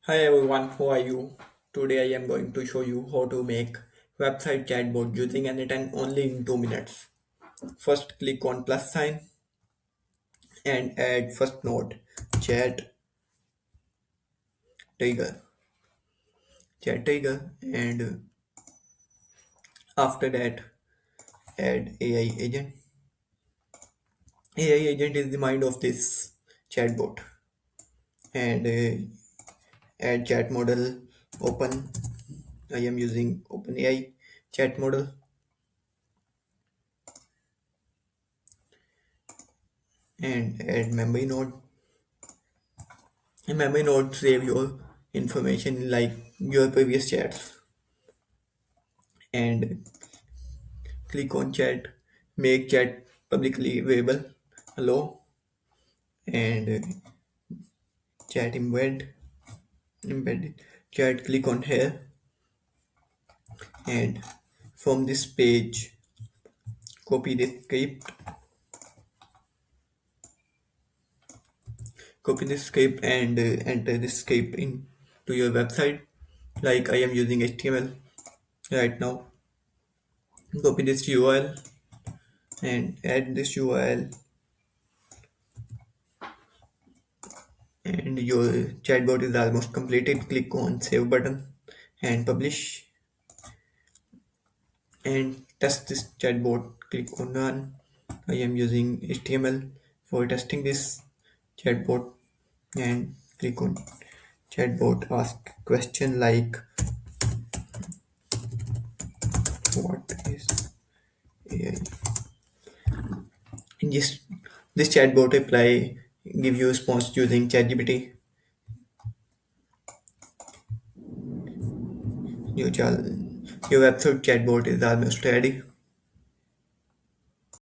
Hi everyone, how are you? Today I am going to show you how to make website chatbot using n8n only in 2 minutes. First click on plus sign and add first node chat tiger and after that add AI agent. AI agent is the mind of this chatbot and add chat model open. I am using OpenAI chat model and add memory node. A memory node save your information like your previous chats and click on chat, make chat publicly available, hello, and chat embedded chat, click on here and from this page copy the script, and enter this script into your website like I am using HTML right now. Copy this URL and add this URL and your chatbot is almost completed. Click on save button and publish and test this chatbot. Click on run. I am using HTML for testing this chatbot and click on chatbot. Ask question like what is AI? And this chatbot reply give you response using ChatGPT. Your, your website chatbot is almost ready.